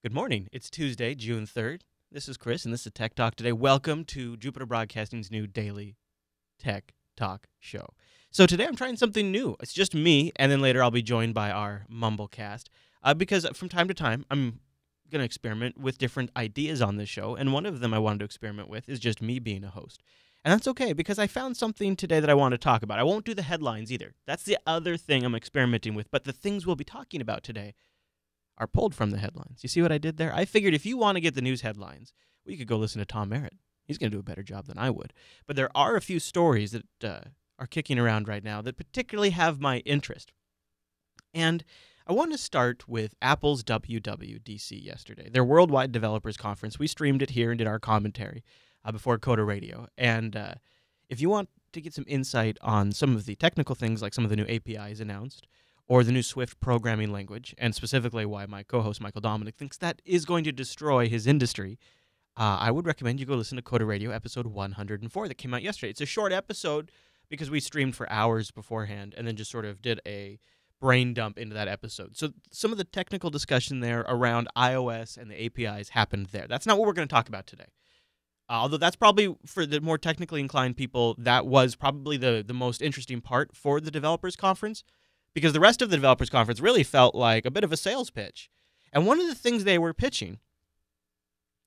Good morning. It's Tuesday, June 3rd. This is Chris, and this is Tech Talk Today. Welcome to Jupiter Broadcasting's new daily Tech Talk show. So today I'm trying something new. It's just me, and then later I'll be joined by our Mumblecast, because from time to time I'm going to experiment with different ideas on this show, and one of them I wanted to experiment with is just me being a host. And that's okay, because I found something today that I want to talk about. I won't do the headlines either. That's the other thing I'm experimenting with, but the things we'll be talking about today are pulled from the headlines. You see what I did there? I figured if you want to get the news headlines, well, you could go listen to Tom Merritt. He's going to do a better job than I would. But there are a few stories that are kicking around right now that particularly have my interest. And I want to start with Apple's WWDC yesterday, their Worldwide Developers Conference. We streamed it here and did our commentary before Coda Radio. And if you want to get some insight on some of the technical things, like some of the new APIs announced, or the new Swift programming language, and specifically why my co-host Michael Dominic thinks that is going to destroy his industry, I would recommend you go listen to Coda Radio episode 104 that came out yesterday. It's a short episode because we streamed for hours beforehand and then just sort of did a brain dump into that episode. So some of the technical discussion there around iOS and the APIs happened there. That's not what we're going to talk about today. Although that's probably, for the more technically inclined people, that was probably the most interesting part for the developers conference, because the rest of the developers conference really felt like a bit of a sales pitch. And one of the things they were pitching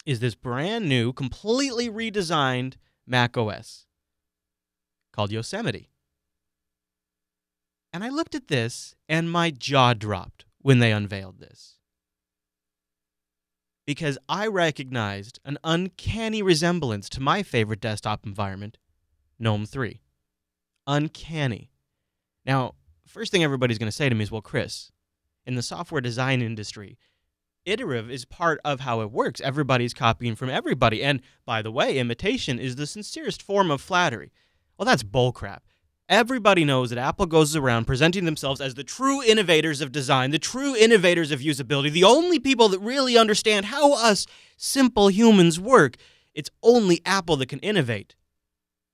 is this brand new, completely redesigned Mac OS called Yosemite. And I looked at this, and my jaw dropped when they unveiled this, because I recognized an uncanny resemblance to my favorite desktop environment, Gnome 3. Uncanny. Now, first thing everybody's going to say to me is, well, Chris, in the software design industry, iterative is part of how it works. Everybody's copying from everybody. And by the way, imitation is the sincerest form of flattery. Well, that's bullcrap. Everybody knows that Apple goes around presenting themselves as the true innovators of design, the true innovators of usability, the only people that really understand how us simple humans work. It's only Apple that can innovate.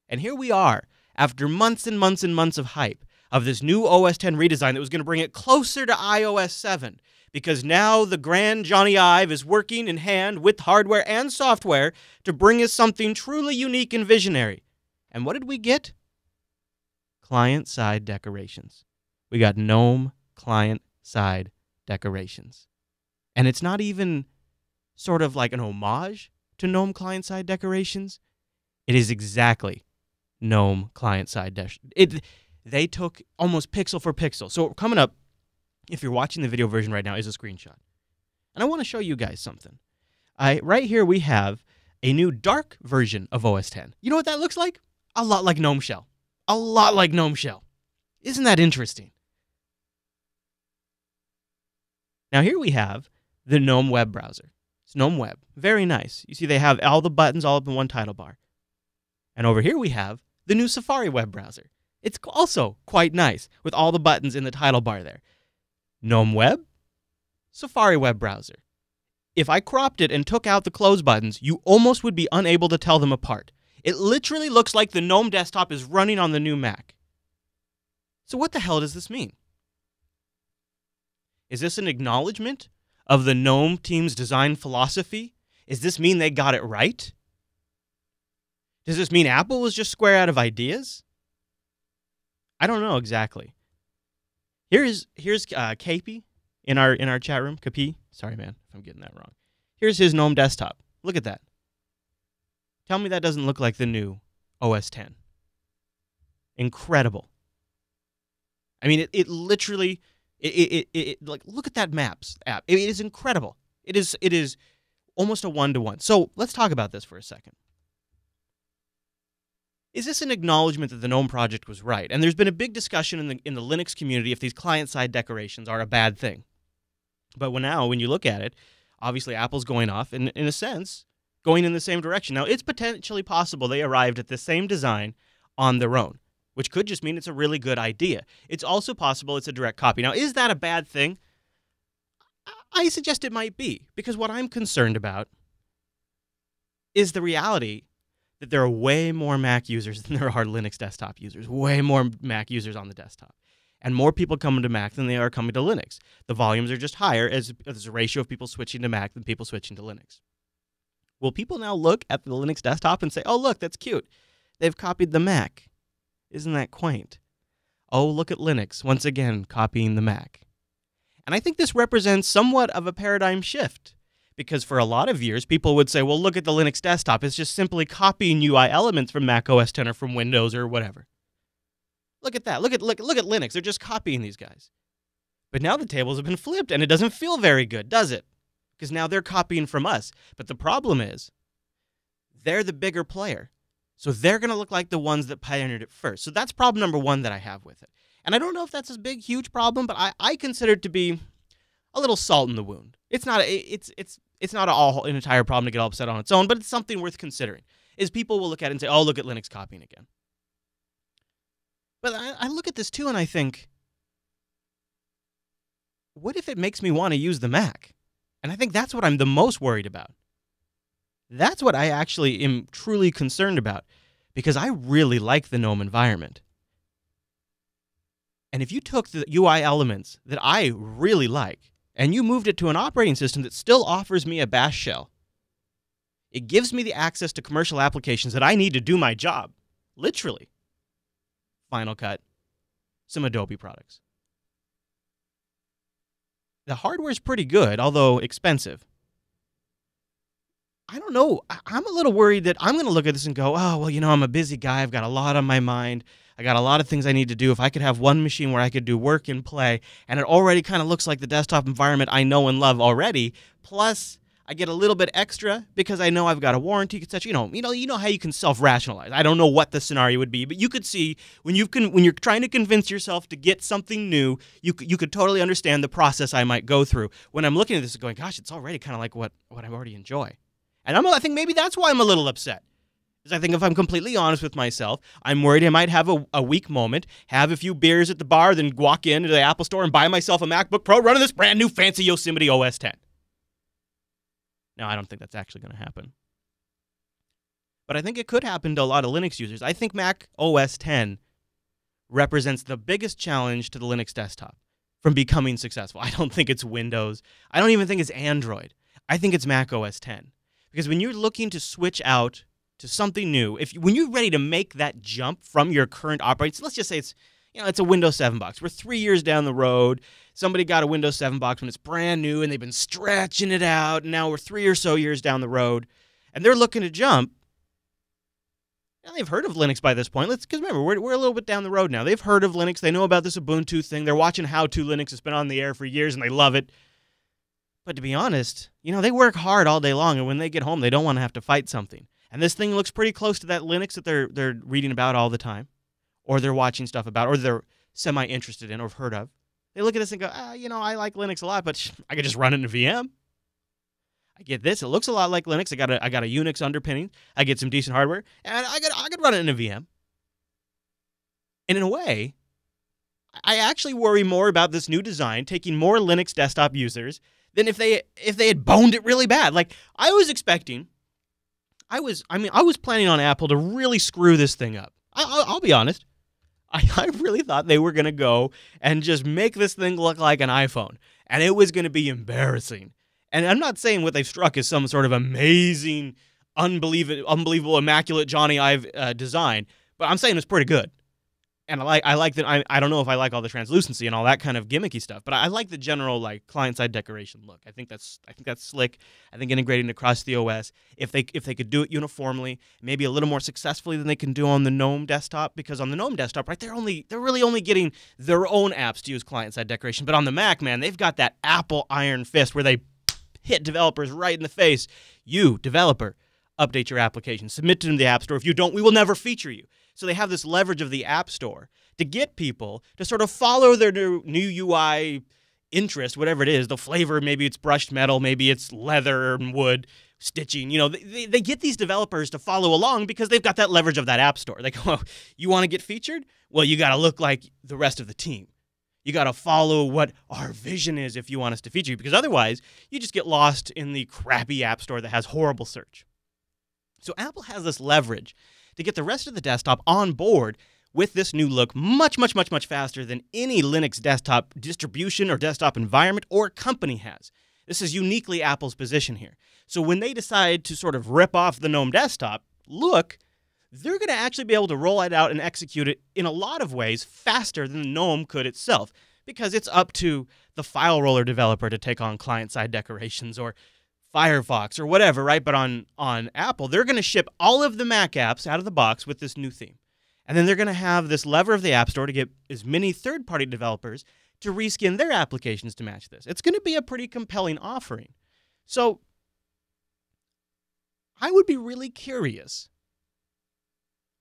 And here we are, after months and months and months of hype, of this new OS X redesign that was going to bring it closer to iOS 7, because now the grand Johnny Ive is working in hand with hardware and software to bring us something truly unique and visionary. And what did we get? Client-side decorations. We got Gnome client-side decorations. And it's not even sort of like an homage to Gnome client-side decorations. It is exactly Gnome client-side decorations. They took almost pixel for pixel. So coming up, if you're watching the video version right now, is a screenshot. And I want to show you guys something. Right here we have a new dark version of OS X. You know what that looks like? A lot like Gnome Shell. A lot like Gnome Shell. Isn't that interesting? Now here we have the Gnome web browser. It's Gnome Web. Very nice. You see they have all the buttons all up in one title bar. And over here we have the new Safari web browser. It's also quite nice with all the buttons in the title bar there. Gnome Web, Safari web browser. If I cropped it and took out the close buttons, you almost would be unable to tell them apart. It literally looks like the Gnome desktop is running on the new Mac. So what the hell does this mean? Is this an acknowledgement of the Gnome team's design philosophy? Does this mean they got it right? Does this mean Apple was just square out of ideas? I don't know exactly. Here's Capey in our chat room. Capi, sorry man if I'm getting that wrong. Here's his Gnome desktop. Look at that. Tell me that doesn't look like the new OS X. Incredible. I mean, it literally like look at that Maps app. It is incredible. It is almost a one-to-one. So let's talk about this for a second. Is this an acknowledgement that the Gnome project was right? And there's been a big discussion in the Linux community if these client-side decorations are a bad thing. But when you look at it, obviously Apple's going off, in a sense, going in the same direction. Now, it's potentially possible they arrived at the same design on their own, which could just mean it's a really good idea. It's also possible it's a direct copy. Now, is that a bad thing? I suggest it might be, because what I'm concerned about is the reality that there are way more Mac users than there are Linux desktop users, way more Mac users on the desktop. and more people coming to Mac than they are coming to Linux. The volumes are just higher as a ratio of people switching to Mac than people switching to Linux. Will people now look at the Linux desktop and say, oh, look, that's cute. They've copied the Mac. Isn't that quaint? Oh, look at Linux, once again, copying the Mac. And I think this represents somewhat of a paradigm shift, because for a lot of years, people would say, well, look at the Linux desktop. It's just simply copying UI elements from Mac OS X or from Windows or whatever. Look at that. Look at Linux. They're just copying these guys. But now the tables have been flipped, and it doesn't feel very good, does it? Because now they're copying from us. But the problem is, they're the bigger player. So they're going to look like the ones that pioneered it first. So that's problem number one that I have with it. And I don't know if that's a big, huge problem, but I consider it to be a little salt in the wound. It's not an entire problem to get all upset on its own, but it's something worth considering. Is people will look at it and say, oh, look at Linux copying again. But I look at this too and I think, what if it makes me want to use the Mac? And I think that's what I'm the most worried about. That's what I actually am truly concerned about, because I really like the GNOME environment. And if you took the UI elements that I really like and you moved it to an operating system that still offers me a bash shell, it gives me the access to commercial applications that I need to do my job. Literally. Final Cut, some Adobe products. The hardware's pretty good, although expensive. I don't know. I'm a little worried that I'm going to look at this and go, oh, well, I'm a busy guy. I've got a lot on my mind. I got a lot of things I need to do. If I could have one machine where I could do work and play, and it already kind of looks like the desktop environment I know and love already, plus I get a little bit extra because I know I've got a warranty, etc. You know how you can self-rationalize. I don't know what the scenario would be, but you could see when you're trying to convince yourself to get something new, you could totally understand the process I might go through. When I'm looking at this and going, gosh, it's already kind of like what I already enjoy. And I think maybe that's why I'm a little upset. Because I think if I'm completely honest with myself, I'm worried I might have a weak moment, have a few beers at the bar, then walk into the Apple store and buy myself a MacBook Pro running this brand new fancy Yosemite OS X. Now, I don't think that's actually going to happen. But I think it could happen to a lot of Linux users. I think Mac OS X represents the biggest challenge to the Linux desktop from becoming successful. I don't think it's Windows. I don't even think it's Android. I think it's Mac OS X. Because when you're looking to switch out to something new, when you're ready to make that jump from your current operating system, let's just say it's a Windows 7 box. We're 3 years down the road. Somebody got a Windows 7 box when it's brand new, and they've been stretching it out, and now we're 3 or so years down the road, and they're looking to jump. Now, they've heard of Linux by this point. Because remember, we're a little bit down the road now. They've heard of Linux. They know about this Ubuntu thing. They're watching How To Linux. It's been on the air for years, and they love it. But to be honest, they work hard all day long, and when they get home, they don't want to have to fight something. And this thing looks pretty close to that Linux that they're reading about all the time, or they're watching stuff about, or they're semi-interested in or have heard of. They look at this and go, I like Linux a lot, but I could just run it in a VM. I get this. It looks a lot like Linux. I got a Unix underpinning. I get some decent hardware, and I could run it in a VM. And in a way, I actually worry more about this new design taking more Linux desktop users than if they had boned it really bad. Like I was planning on Apple to really screw this thing up. I'll be honest. I really thought they were going to go and just make this thing look like an iPhone. And it was going to be embarrassing. And I'm not saying what they've struck is some sort of amazing, unbelievable, immaculate Johnny Ive design. But I'm saying it's pretty good. And I like that. I don't know if I like all the translucency and all that kind of gimmicky stuff, but I like the general client-side decoration look. I think that's slick. I think integrating across the OS, if they could do it uniformly, maybe a little more successfully than they can do on the GNOME desktop, because on the GNOME desktop, right, they're really only getting their own apps to use client-side decoration. But on the Mac, man, they've got that Apple iron fist where they hit developers right in the face. You, developer, update your application, submit it to the App Store. If you don't, we will never feature you. So they have this leverage of the App Store to get people to sort of follow their new UI interest, whatever it is, the flavor, maybe it's brushed metal, maybe it's leather and wood, stitching. They get these developers to follow along because they've got that leverage of that App Store. They go, oh, you want to get featured? Well, you got to look like the rest of the team. You got to follow what our vision is if you want us to feature you, because otherwise you just get lost in the crappy App Store that has horrible search. So Apple has this leverage to get the rest of the desktop on board with this new look much, much, much, much faster than any Linux desktop distribution or desktop environment or company has. This is uniquely Apple's position here. So when they decide to sort of rip off the GNOME desktop look, they're going to actually be able to roll it out and execute it in a lot of ways faster than GNOME could itself, because it's up to the file roller developer to take on client-side decorations or Firefox or whatever, right? But on Apple, they're going to ship all of the Mac apps out of the box with this new theme. And then they're going to have this lever of the App Store to get as many third-party developers to reskin their applications to match this. It's going to be a pretty compelling offering. So I would be really curious.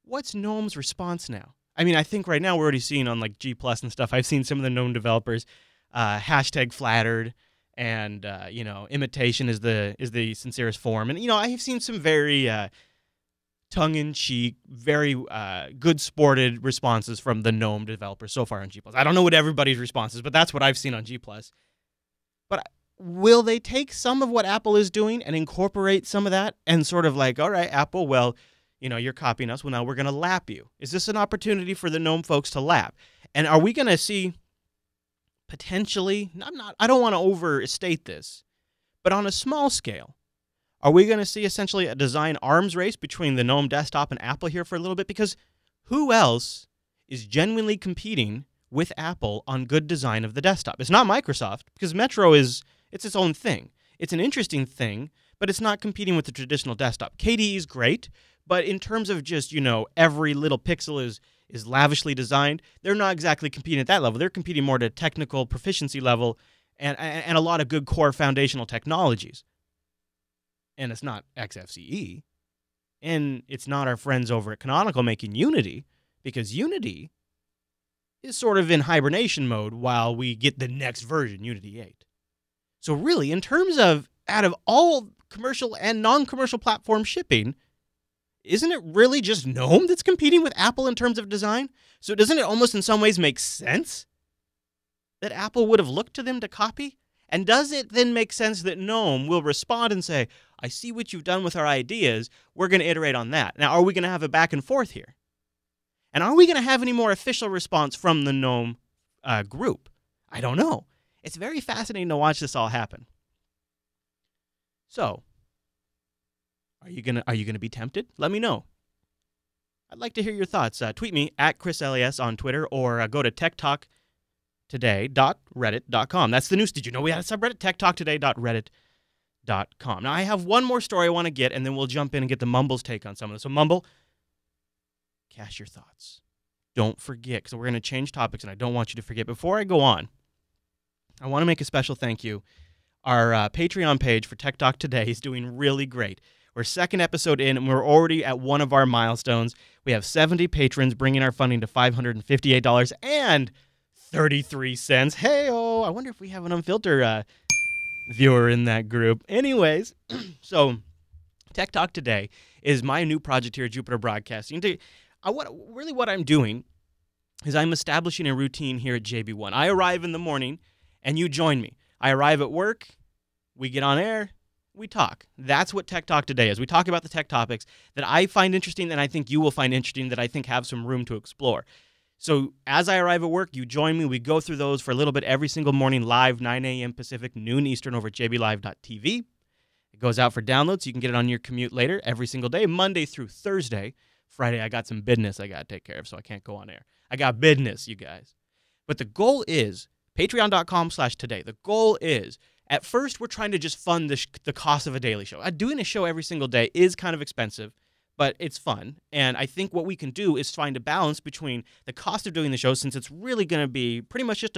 What's GNOME's response now? I mean, I think right now we're already seeing on like G+ and stuff, I've seen some of the GNOME developers hashtag flattered, and imitation is the sincerest form. And I have seen some very tongue-in-cheek, very good-sported responses from the GNOME developers so far on G+. I don't know what everybody's response is, but that's what I've seen on G+. But will they take some of what Apple is doing and incorporate some of that and sort of like, all right, Apple, well, you're copying us. Well, now we're going to lap you. Is this an opportunity for the GNOME folks to lap? And are we going to see potentially, I don't want to overstate this, but on a small scale, are we going to see essentially a design arms race between the GNOME desktop and Apple here for a little bit? Because who else is genuinely competing with Apple on good design of the desktop? It's not Microsoft, because Metro it's its own thing. It's an interesting thing, but it's not competing with the traditional desktop. KDE is great, but in terms of just, every little pixel is lavishly designed, they're not exactly competing at that level. They're competing more at a technical proficiency level and a lot of good core foundational technologies. And it's not XFCE, and it's not our friends over at Canonical making Unity, because Unity is sort of in hibernation mode while we get the next version, Unity 8. So really, in terms of out of all commercial and non-commercial platform shipping, isn't it really just GNOME that's competing with Apple in terms of design? So doesn't it almost in some ways make sense that Apple would have looked to them to copy? And does it then make sense that GNOME will respond and say, I see what you've done with our ideas, we're going to iterate on that. Now, are we going to have a back and forth here? And are we going to have any more official response from the GNOME group? I don't know. It's very fascinating to watch this all happen. So, are you gonna be tempted? Let me know. I'd like to hear your thoughts. Tweet me at ChrisLAS on Twitter, or go to techtalktoday.reddit.com. That's the news. Did you know we had a subreddit? techtalktoday.reddit.com. Now, I have one more story I want to get, and then we'll jump in and get the Mumble's take on some of this. So, Mumble, cast your thoughts. Don't forget, because we're going to change topics, and I don't want you to forget. Before I go on, I want to make a special thank you. Our Patreon page for Tech Talk Today is doing really great. We're second episode in, and we're already at one of our milestones. We have 70 patrons, bringing our funding to $558.33. Hey-oh, I wonder if we have an Unfilter viewer in that group. Anyways, so Tech Talk Today is my new project here at Jupiter Broadcasting. What I'm doing is I'm establishing a routine here at JB1. I arrive in the morning, and you join me. I arrive at work, we get on air, we talk. That's what Tech Talk Today is. We talk about the tech topics that I find interesting, that I think you will find interesting, that I think have some room to explore. So as I arrive at work, you join me. We go through those for a little bit every single morning, live, 9 a.m. Pacific, noon Eastern over at jblive.tv. It goes out for download, so you can get it on your commute later every single day, Monday through Thursday. Friday, I got some business I got to take care of, so I can't go on air. I got business, you guys. But the goal is patreon.com/today. The goal is, at first, we're trying to just fund the cost of a daily show. Doing a show every single day is kind of expensive, but it's fun. And I think what we can do is find a balance between the cost of doing the show, since it's really going to be pretty much just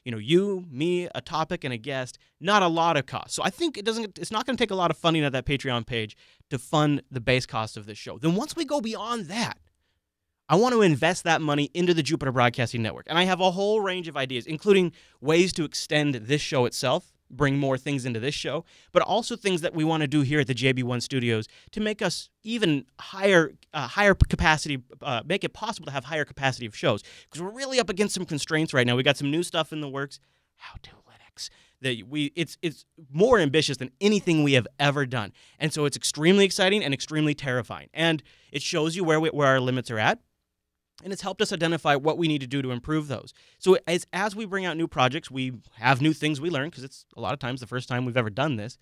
you, me, a topic, and a guest, not a lot of cost. So I think it's not going to take a lot of funding at that Patreon page to fund the base cost of this show. Then once we go beyond that, I want to invest that money into the Jupiter Broadcasting Network. And I have a whole range of ideas, including ways to extend this show itself, bring more things into this show, but also things that we want to do here at the JB1 Studios to make us even higher capacity, make it possible to have higher capacity of shows. Because we're really up against some constraints right now. We got some new stuff in the works. How to Linux. It's more ambitious than anything we have ever done. And so it's extremely exciting and extremely terrifying. And it shows you where our limits are at. and it's helped us identify what we need to do to improve those. So as we bring out new projects, we have new things we learn, because it's a lot of times the first time we've ever done this.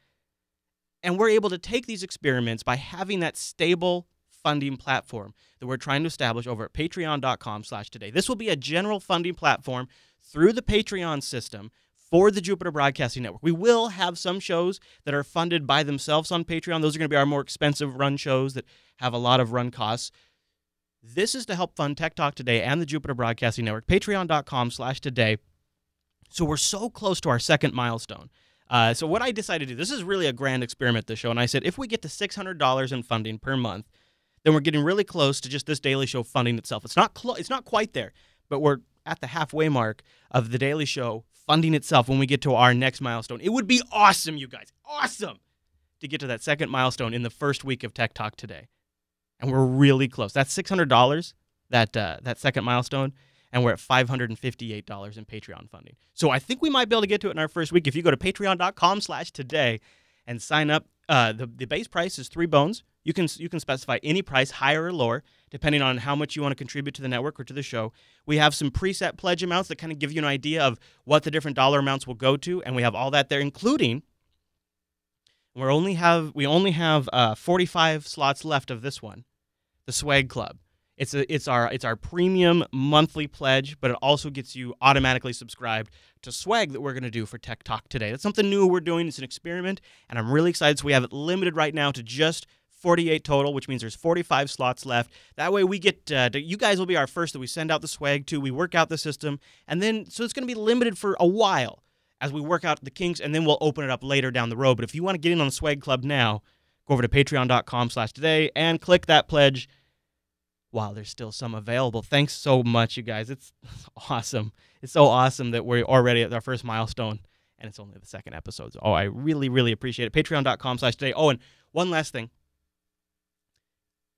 And we're able to take these experiments by having that stable funding platform that we're trying to establish over at patreon.com/today. This will be a general funding platform through the Patreon system for the Jupiter Broadcasting Network. We will have some shows that are funded by themselves on Patreon. Those are going to be our more expensive run shows that have a lot of run costs. This is to help fund Tech Talk Today and the Jupiter Broadcasting Network, patreon.com/today. So we're so close to our second milestone. So what I decided to do, this is really a grand experiment, this show, and I said if we get to $600 in funding per month, then we're getting really close to just this daily show funding itself. It's not quite there, but we're at the halfway mark of the daily show funding itself when we get to our next milestone. It would be awesome, you guys, awesome, to get to that second milestone in the first week of Tech Talk Today. And we're really close. That's $600, that second milestone, and we're at $558 in Patreon funding. So I think we might be able to get to it in our first week. If you go to patreon.com/today and sign up, the base price is $3. You can specify any price, higher or lower, depending on how much you want to contribute to the network or to the show. We have some preset pledge amounts that kind of give you an idea of what the different dollar amounts will go to, and we have all that there, including we only have 45 slots left of this one, the Swag Club. It's our premium monthly pledge, but it also gets you automatically subscribed to swag that we're going to do for Tech Talk Today. That's something new we're doing. It's an experiment, and I'm really excited. So we have it limited right now to just 48 total, which means there's 45 slots left. That way we get you guys will be our first that we send out the swag to. We work out the system, and then so it's going to be limited for a while as we work out the kinks, and then we'll open it up later down the road. But if you want to get in on the Swag Club now, go over to patreon.com/today and click that pledge while there's still some available. Thanks so much, you guys. It's awesome. It's so awesome that we're already at our first milestone, and it's only the second episode. So, I really, really appreciate it. Patreon.com/today. Oh, and one last thing.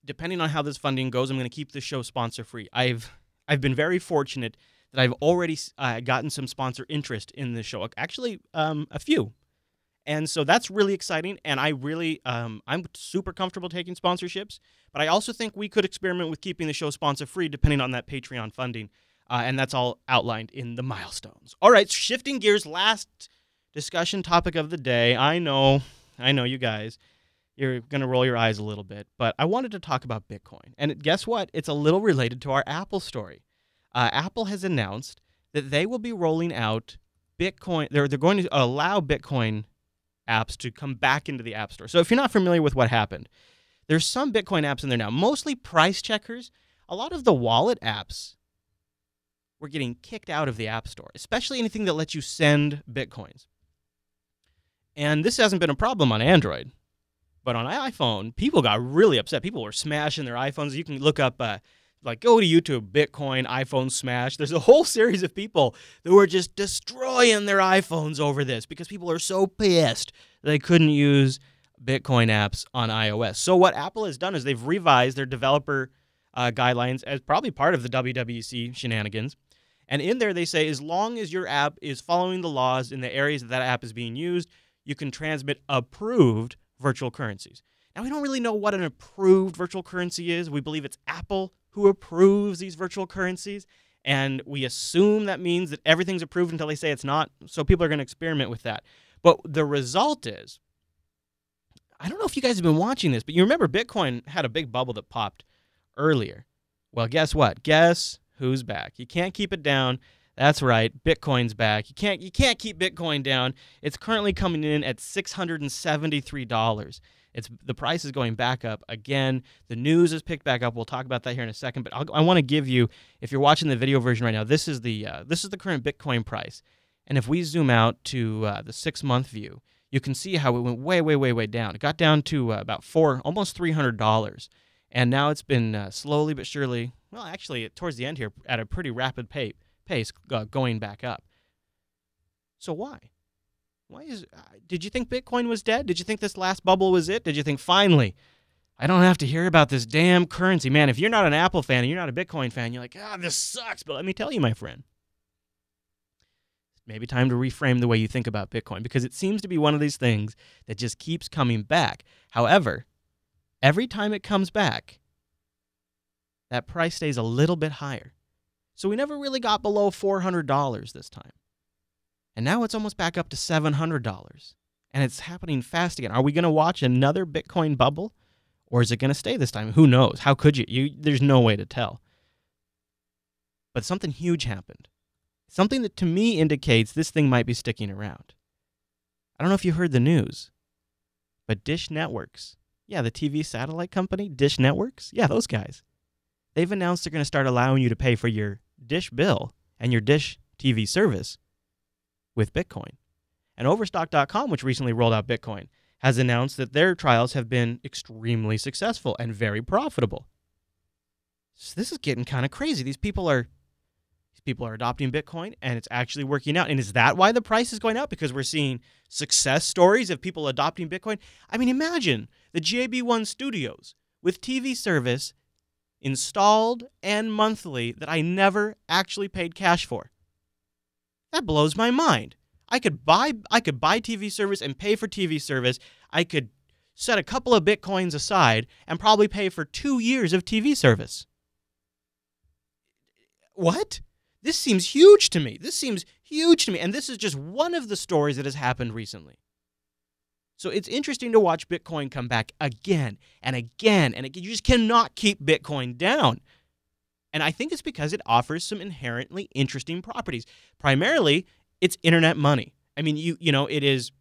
Depending on how this funding goes, I'm going to keep this show sponsor-free. I've been very fortunate that I've already gotten some sponsor interest in this show. Actually, a few. And so that's really exciting, and I really, I'm super comfortable taking sponsorships, but I also think we could experiment with keeping the show sponsor-free depending on that Patreon funding, and that's all outlined in the milestones. All right, shifting gears, last discussion topic of the day. I know, you guys, you're going to roll your eyes a little bit, but I wanted to talk about Bitcoin, and guess what? It's a little related to our Apple story. Apple has announced that they will be rolling out Bitcoin. They're going to allow Bitcoin apps to come back into the App Store. So if you're not familiar with what happened, there's some Bitcoin apps in there now, mostly price checkers. A lot of the wallet apps were getting kicked out of the App Store, especially anything that lets you send Bitcoins. And this hasn't been a problem on Android, but on iPhone, people got really upset. People were smashing their iPhones. You can look up, go to YouTube, Bitcoin, iPhone smash. There's a whole series of people that were just destroying their iPhones over this because people are so pissed they couldn't use Bitcoin apps on iOS. So what Apple has done is they've revised their developer guidelines as probably part of the WWDC shenanigans. And in there they say as long as your app is following the laws in the areas that app is being used, you can transmit approved virtual currencies. Now, we don't really know what an approved virtual currency is. We believe it's Apple who approves these virtual currencies, and we assume that means that everything's approved until they say it's not, so people are going to experiment with that. But the result is, I don't know if you guys have been watching this, but you remember Bitcoin had a big bubble that popped earlier. Well, guess what? Guess who's back? You can't keep it down. That's right, Bitcoin's back. You can't keep Bitcoin down. It's currently coming in at $673. The price is going back up again. The news is picked back up. We'll talk about that here in a second. But I want to give you, if you're watching the video version right now, this is the current Bitcoin price. And if we zoom out to the 6-month view, you can see how it went way, way, way, way down. It got down to about almost $300, and now it's been slowly but surely. Well, actually, towards the end here, at a pretty rapid pace going back up. So why? Did you think Bitcoin was dead? Did you think this last bubble was it? Did you think finally, I don't have to hear about this damn currency? Man, if you're not an Apple fan and you're not a Bitcoin fan, you're like, this sucks. But let me tell you, my friend, maybe time to reframe the way you think about Bitcoin, because it seems to be one of these things that just keeps coming back. However, every time it comes back, that price stays a little bit higher. So we never really got below $400 this time. And now it's almost back up to $700. And it's happening fast again. Are we going to watch another Bitcoin bubble? Or is it going to stay this time? Who knows? How could you? There's no way to tell. But something huge happened. Something that to me indicates this thing might be sticking around. I don't know if you heard the news, but Dish Networks, yeah, the TV satellite company, Dish Networks, yeah, those guys, they've announced they're going to start allowing you to pay for your Dish bill and your Dish TV service with Bitcoin. And Overstock.com, which recently rolled out Bitcoin, has announced that their trials have been extremely successful and very profitable. So this is getting kind of crazy. These people are adopting Bitcoin, and it's actually working out. And is that why the price is going up? Because we're seeing success stories of people adopting Bitcoin? I mean, imagine the JB1 Studios with TV service installed and monthly that I never actually paid cash for. That blows my mind. I could buy TV service and pay for TV service. I could set a couple of Bitcoins aside and probably pay for 2 years of TV service. What? This seems huge to me. And this is just one of the stories that has happened recently. So it's interesting to watch Bitcoin come back again and again and again. You just cannot keep Bitcoin down. And I think it's because it offers some inherently interesting properties. Primarily, it's internet money. I mean, it is.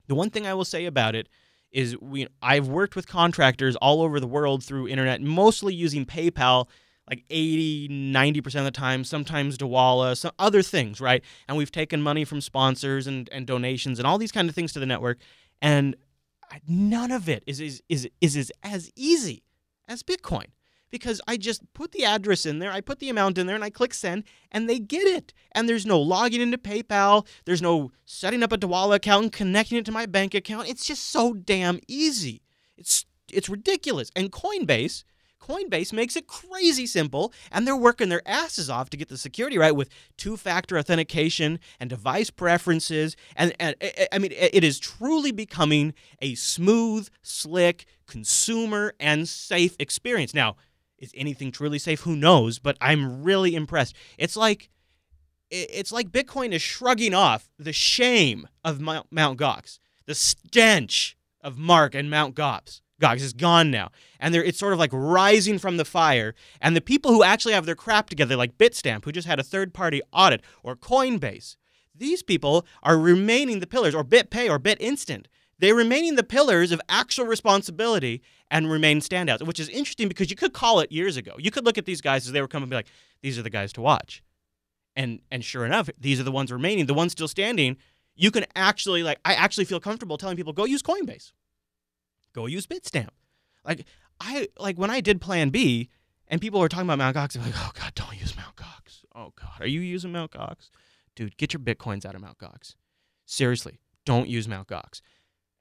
The one thing I will say about it is I've worked with contractors all over the world through internet, mostly using PayPal, like 80, 90% of the time, sometimes Dawala, some other things, right? And we've taken money from sponsors and donations and all these kind of things to the network. And none of it is as easy as Bitcoin. Because I just put the address in there, I put the amount in there, and I click send, and they get it. And there's no logging into PayPal. There's no setting up a Dawala account and connecting it to my bank account. It's just so damn easy. It's ridiculous. And Coinbase makes it crazy simple, and they're working their asses off to get the security right with two-factor authentication and device preferences. And I mean, it is truly becoming a smooth, slick, consumer, and safe experience. Now, is anything truly safe? Who knows? But I'm really impressed. It's like Bitcoin is shrugging off the shame of Mount Gox. The stench of Mark and Mount Gox is gone now. And it's sort of like rising from the fire. And the people who actually have their crap together, like Bitstamp, who just had a third-party audit, or Coinbase, these people are remaining the pillars, or BitPay or BitInstant. They're remaining the pillars of actual responsibility and remain standouts, which is interesting because you could call it years ago. You could look at these guys as they were coming and be like, these are the guys to watch. And sure enough, these are the ones remaining, the ones still standing. You can actually, I actually feel comfortable telling people, go use Coinbase. Go use Bitstamp. When I did Plan B and people were talking about Mt. Gox, I'm like, oh God, don't use Mt. Gox. Oh God, are you using Mt. Gox? Dude, get your Bitcoins out of Mt. Gox. Seriously, don't use Mt. Gox.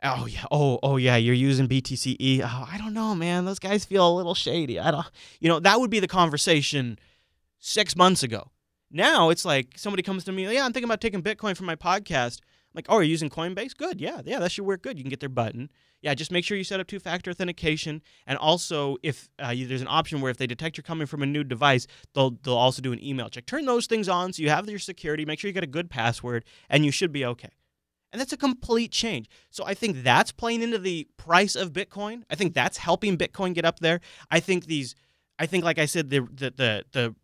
Oh yeah. Oh yeah. You're using BTCE. Oh, I don't know, man. Those guys feel a little shady. That would be the conversation 6 months ago. Now it's like somebody comes to me, yeah, I'm thinking about taking Bitcoin from my podcast. I'm like, oh, are you using Coinbase? Good. Yeah, that should work good. You can get their button. Yeah, just make sure you set up two-factor authentication. And also, if there's an option where if they detect you're coming from a new device, they'll also do an email check. Turn those things on so you have your security. Make sure you get a good password, and you should be okay. And that's a complete change. So I think that's playing into the price of Bitcoin. I think that's helping Bitcoin get up there. I think, like I said, the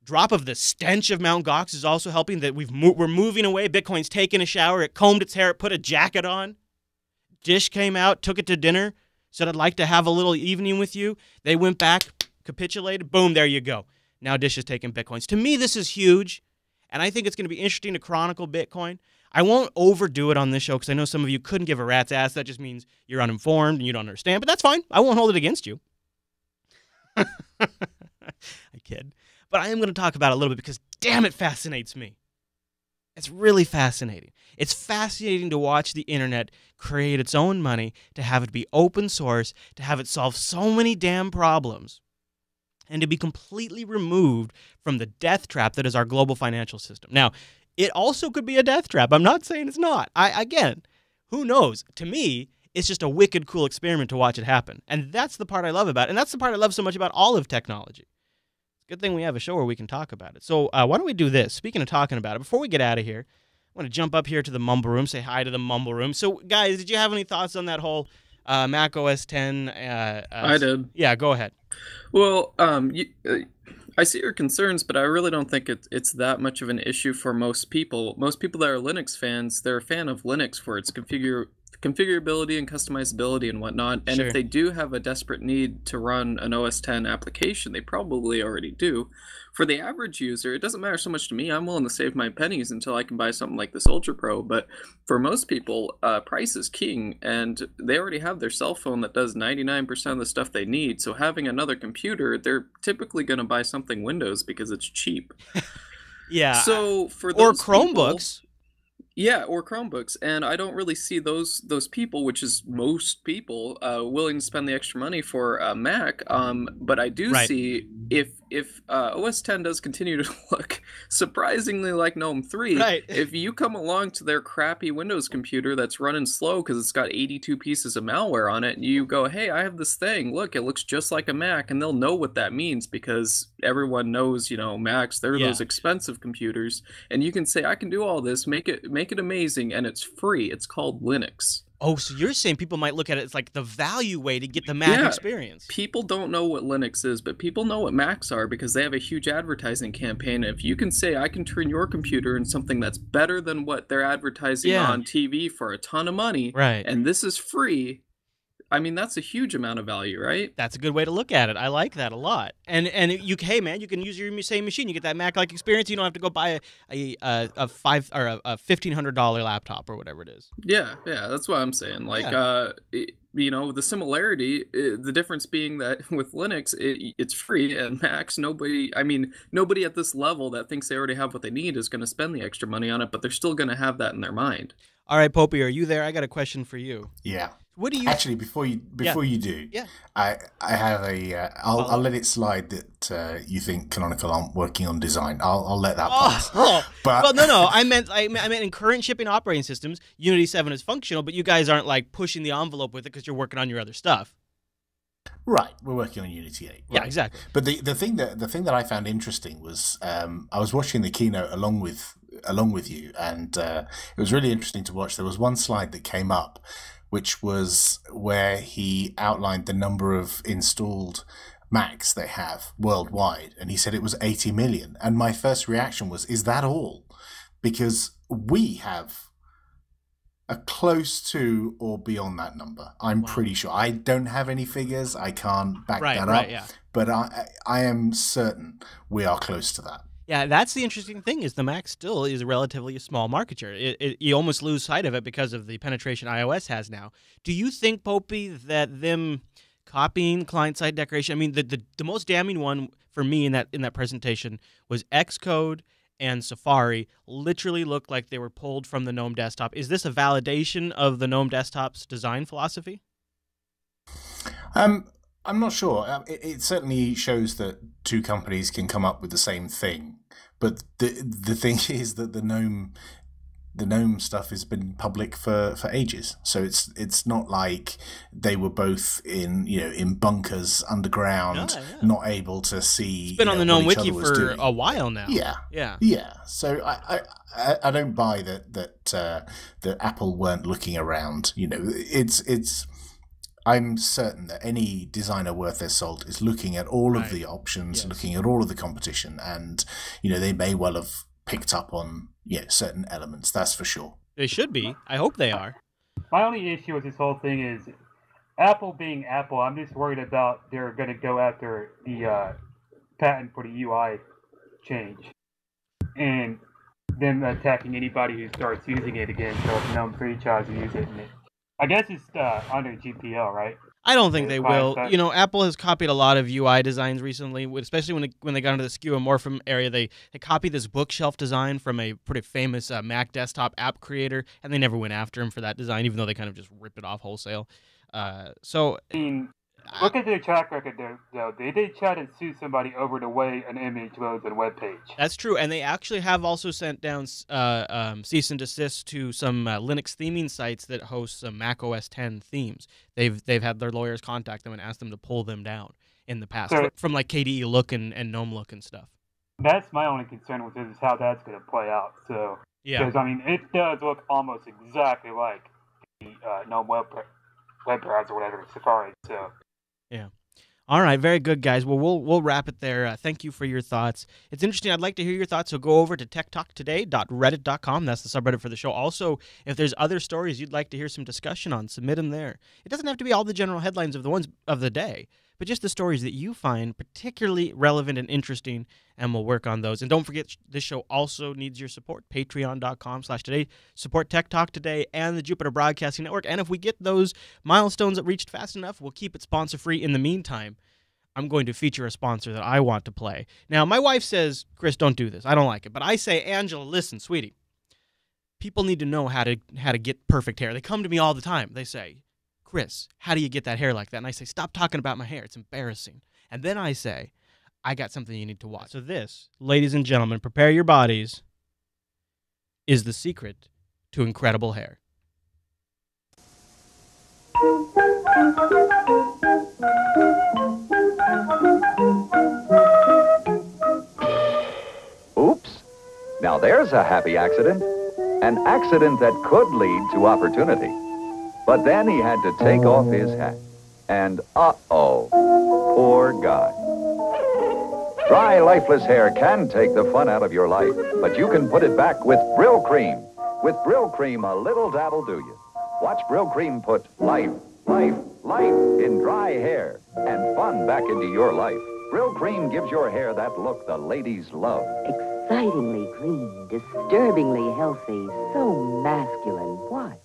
drop of the stench of Mt. Gox is also helping, that we're moving away. Bitcoin's taking a shower. It combed its hair. It put a jacket on. Dish came out, took it to dinner, said, I'd like to have a little evening with you. They went back, capitulated. Boom, there you go. Now Dish is taking Bitcoins. To me, this is huge, and I think it's going to be interesting to chronicle Bitcoin. I won't overdo it on this show because I know some of you couldn't give a rat's ass. That just means you're uninformed and you don't understand, but that's fine. I won't hold it against you. I kid. But I am going to talk about it a little bit because, damn, it fascinates me. It's really fascinating. It's fascinating to watch the internet create its own money, to have it be open source, to have it solve so many damn problems, and to be completely removed from the death trap that is our global financial system. Now, it also could be a death trap. I'm not saying it's not. Again, who knows? To me, it's just a wicked cool experiment to watch it happen. And that's the part I love about it. And that's the part I love so much about all of technology. Good thing we have a show where we can talk about it. So why don't we do this? Speaking of talking about it, before we get out of here, I want to jump up here to the Mumble Room, say hi to the Mumble Room. So, guys, did you have any thoughts on that whole Mac OS X? I did. Yeah, go ahead. Well, I see your concerns, but I really don't think it's that much of an issue for most people. Most people that are Linux fans, they're a fan of Linux for its configurability and customizability and whatnot. And Sure. if they do have a desperate need to run an OS X application, they probably already do. For the average user, it doesn't matter so much to me. I'm willing to save my pennies until I can buy something like this Ultra Pro. But for most people, price is king, and they already have their cell phone that does 99% of the stuff they need. So having another computer, they're typically going to buy something Windows because it's cheap. Yeah. So for or those Chromebooks. yeah, or Chromebooks, and I don't really see those people, which is most people, willing to spend the extra money for a Mac. But I do Right. see if OS X does continue to look surprisingly like Gnome 3, Right. if you come along to their crappy Windows computer that's running slow because it's got 82 pieces of malware on it, and you go, "Hey, I have this thing. Look, it looks just like a Mac," and they'll know what that means because everyone knows, Macs. They're Yeah. those expensive computers, and you can say, "I can do all this. Make it amazing," and it's free. It's called Linux. Oh, so you're saying people might look at it as like the value way to get the Mac Yeah. experience. People don't know what Linux is, but people know what Macs are because they have a huge advertising campaign. If you can say, "I can turn your computer into something that's better than what they're advertising Yeah. on TV for a ton of money," Right. and this is free, I mean, that's a huge amount of value, right? That's a good way to look at it. I like that a lot. And hey man, you can use your same machine. You get that Mac-like experience. You don't have to go buy a $1,500 laptop or whatever it is. Yeah, that's what I'm saying. Like, the similarity, the difference being that with Linux, it's free, and Macs, nobody at this level that thinks they already have what they need is going to spend the extra money on it, but they're still going to have that in their mind. All right, Popey, are you there? I got a question for you. Yeah. What do you Actually, before you do, Yeah. I have I'll let it slide that you think Canonical aren't working on design. I'll let that pass. But well, no. I meant in current shipping operating systems, Unity 7 is functional, but you guys aren't like pushing the envelope with it because you're working on your other stuff. right, we're working on Unity 8. Right. Yeah, exactly. But the thing that I found interesting was I was watching the keynote along with you, and it was really interesting to watch. There was one slide that came up, which was where he outlined the number of installed Macs they have worldwide, and he said it was 80 million. And my first reaction was, is that all? Because we have a close to or beyond that number. I'm pretty sure. I don't have any figures. I can't back that up. Yeah. But I am certain we are close to that. Yeah, that's the interesting thing is the Mac still is relatively a small market share. You almost lose sight of it because of the penetration iOS has now. Do you think, Popey, that them copying client-side decoration, I mean, the most damning one for me in that presentation was Xcode and Safari literally looked like they were pulled from the GNOME desktop. Is this a validation of the GNOME desktop's design philosophy? I'm not sure. It certainly shows that two companies can come up with the same thing. But the thing is that the GNOME stuff has been public for ages. So it's not like they were both in bunkers underground, not able to see. It's been on the GNOME wiki for a while now. Yeah. So I don't buy that Apple weren't looking around. It's. I'm certain that any designer worth their salt is looking at all of the options, looking at all of the competition, and they may well have picked up on certain elements. That's for sure. They should be. I hope they are. My only issue with this whole thing is Apple being Apple. I'm just worried about they're going to go after the patent for the UI change and them attacking anybody who starts using it again. So if GNOME 3 tries to use it, I guess it's under GPL, right? I don't think they will. Apple has copied a lot of UI designs recently, especially when they got into the skeuomorphism area. They copied this bookshelf design from a pretty famous Mac desktop app creator, and they never went after him for that design, even though they kind of just ripped it off wholesale. Look at their track record, though. They did try to sue somebody over the way an image loads on a web page. That's true, and they actually have also sent down cease and desist to some Linux theming sites that host some Mac OS X themes. They've had their lawyers contact them and ask them to pull them down in the past from like KDE Look and Gnome Look and stuff. That's my only concern with this is how that's going to play out. So yeah, because I mean it does look almost exactly like the Gnome web browser or whatever, Safari. So yeah. All right, very good, guys. Well, we'll wrap it there. Thank you for your thoughts. It's interesting. I'd like to hear your thoughts, so go over to techtalktoday.reddit.com. That's the subreddit for the show. Also, if there's other stories you'd like to hear some discussion on, submit them there. It doesn't have to be all the general headlines of the ones of the day, but just the stories that you find particularly relevant and interesting, and we'll work on those. And don't forget, this show also needs your support. Patreon.com/today. Support Tech Talk Today and the Jupiter Broadcasting Network. And if we get those milestones reached fast enough, we'll keep it sponsor-free. In the meantime, I'm going to feature a sponsor that I want to play. Now, my wife says, Chris, don't do this. I don't like it. But I say, Angela, listen, sweetie. People need to know how to get perfect hair. They come to me all the time. They say, Chris, how do you get that hair like that? And I say, stop talking about my hair. It's embarrassing. And then I say, I got something you need to watch. So this, ladies and gentlemen, prepare your bodies, is the secret to incredible hair. Oops. Now there's a happy accident. An accident that could lead to opportunity. But then he had to take off his hat. And uh-oh, poor guy. Dry, lifeless hair can take the fun out of your life, but you can put it back with Brill Cream. With Brill Cream, a little dabble'll do you. Watch Brill Cream put life in dry hair and fun back into your life. Brill Cream gives your hair that look the ladies love. Excitingly clean, disturbingly healthy, so masculine. Watch.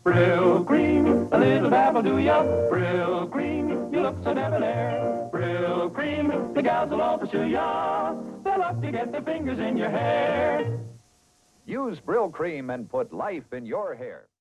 Brill Cream, a little dabble do ya? Brill Cream, you look so debonair. Brill Cream, the gals will all pursue ya. They'll love to get their fingers in your hair. Use Brill Cream and put life in your hair.